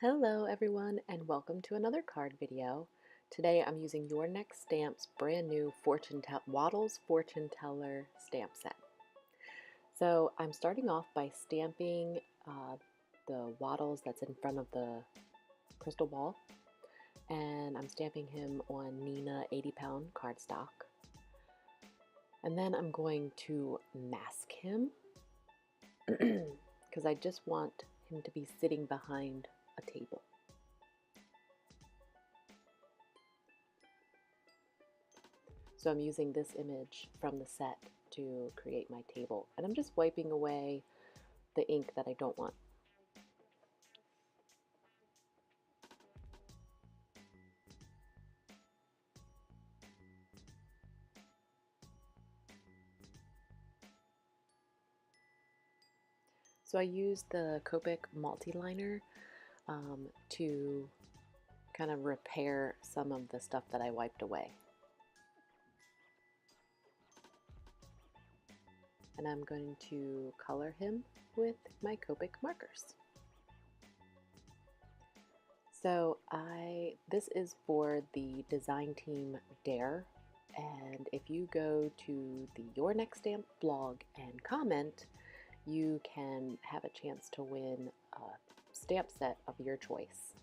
Hello everyone and welcome to another card video. Today I'm using Your Next Stamp's brand new Waddles Fortune Teller stamp set. So I'm starting off by stamping the Waddles that's in front of the crystal ball, and I'm stamping him on Neenah 80-pound cardstock. And then I'm going to mask him because I just want him to be sitting behind a table. So I'm using this image from the set to create my table, and I'm just wiping away the ink that I don't want. So I used the Copic multi-liner to kind of repair some of the stuff that I wiped away. And I'm going to color him with my Copic markers. So this is for the design team Dare, and if you go to the Your Next Stamp blog and comment, you can have a chance to win a stamp set of your choice.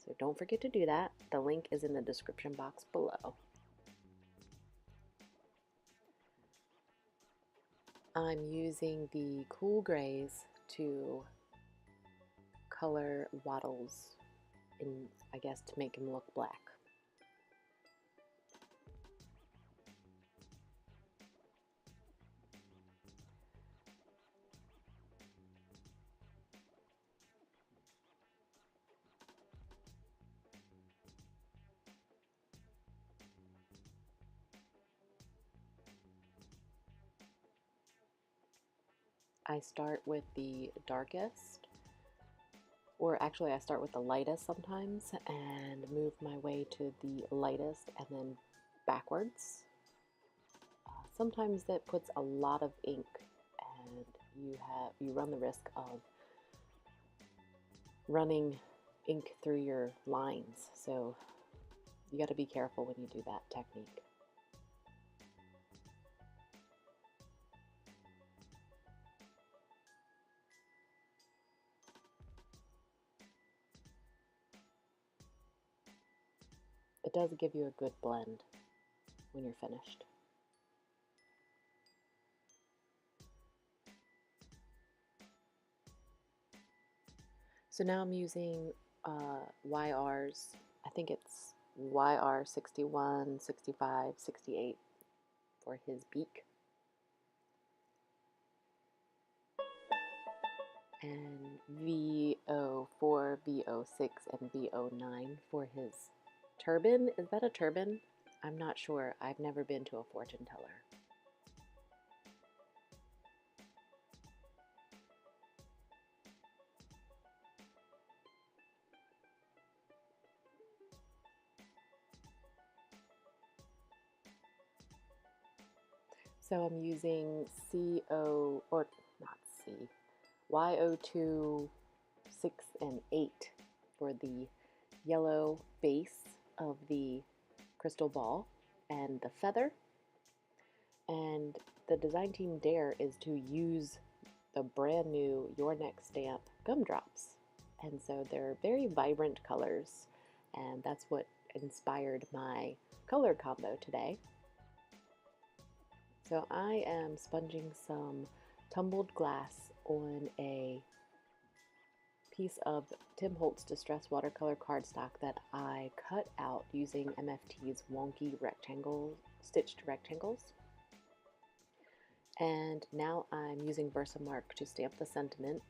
So don't forget to do that. The link is in the description box below. I'm using the cool grays to color Waddles, I guess to make him look black. I start with the darkest, or actually I start with the lightest sometimes and move my way to the lightest and then backwards. Sometimes that puts a lot of ink and you run the risk of running ink through your lines, so you got to be careful when you do that technique. It does give you a good blend when you're finished. So now I'm using YRs, I think it's YR 61, 65, 68 for his beak. And VO4, VO6, and VO9 for his turban. Is that a turban? I'm not sure. I've never been to a fortune teller. So I'm using YO2, 6, and 8 for the yellow base of the crystal ball and the feather. And the design team Dare is to use the brand new Your Next Stamp Gumdrops. And so they're very vibrant colors, and that's what inspired my color combo today. So I am sponging some tumbled glass on a piece of Tim Holtz Distress Watercolor cardstock that I cut out using MFT's Wonky stitched rectangles. And now I'm using Versamark to stamp the sentiment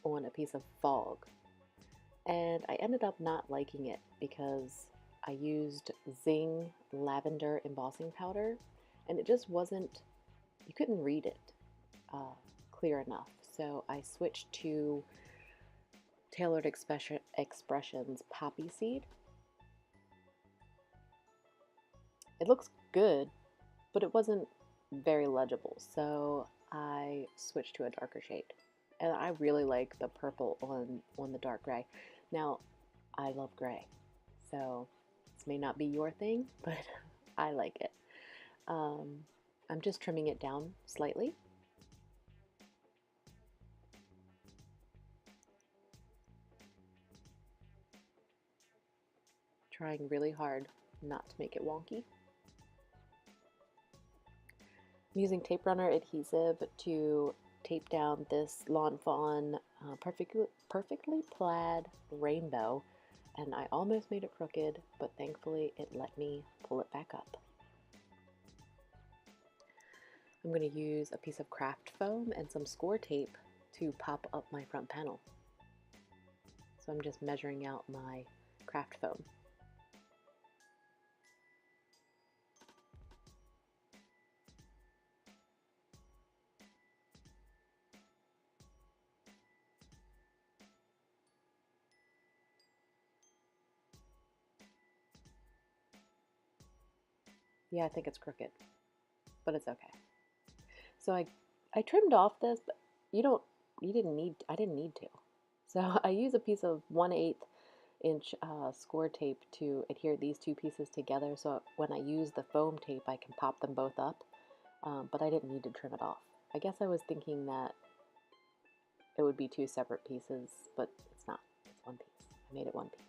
on a piece of fog. And I ended up not liking it because I used Zing Lavender embossing powder, and it just wasn't, you couldn't read it clear enough. So I switched to Tailored Expressions Poppy Seed. It looks good, but it wasn't very legible, so I switched to a darker shade. And I really like the purple on the dark gray. Now, I love gray, so this may not be your thing, but I like it. I'm just trimming it down slightly. Trying really hard not to make it wonky. I'm using tape runner adhesive to tape down this Lawn Fawn perfectly plaid rainbow, and I almost made it crooked, but thankfully it let me pull it back up. I'm going to use a piece of craft foam and some score tape to pop up my front panel. So I'm just measuring out my craft foam. Yeah, I think it's crooked, but it's okay. So I trimmed off this, but I didn't need to. So I use a piece of 1/8 inch score tape to adhere these two pieces together, so when I use the foam tape I can pop them both up, but I didn't need to trim it off. I guess I was thinking that it would be two separate pieces, but it's not. It's one piece. I made it one piece.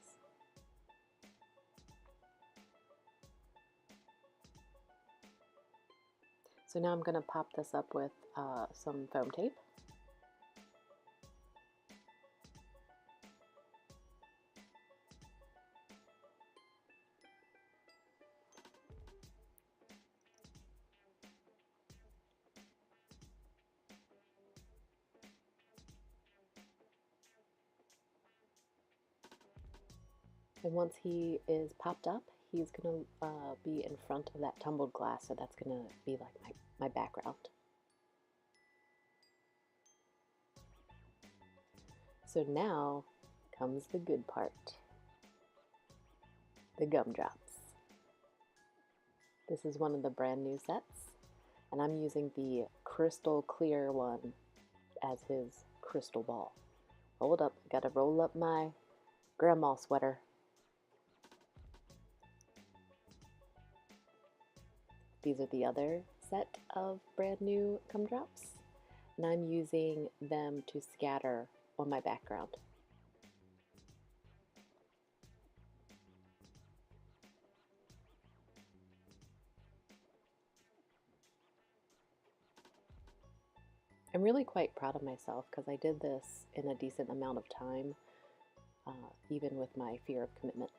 So now I'm going to pop this up with some foam tape. And once he is popped up, he's going to be in front of that tumbled glass, so that's going to be like my background. So now comes the good part, the gumdrops. This is one of the brand new sets, and I'm using the crystal clear one as his crystal ball. Hold up, I gotta roll up my grandma sweater. These are the other set of brand new gumdrops, and I'm using them to scatter on my background. I'm really quite proud of myself because I did this in a decent amount of time, even with my fear of commitment.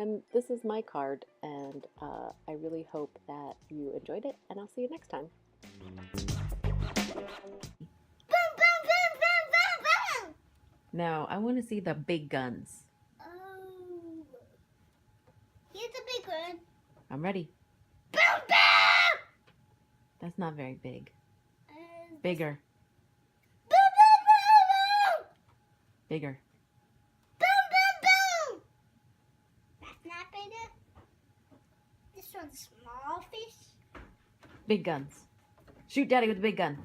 And this is my card, and I really hope that you enjoyed it, and I'll see you next time. Now, I want to see the big guns. Oh. Here's a big one. I'm ready. Boom, boom! That's not very big. Bigger. Boom, boom, boom, boom! Bigger. Boom, boom, boom! That's not bigger. This one's small fish. Big guns. Shoot Daddy with the big gun.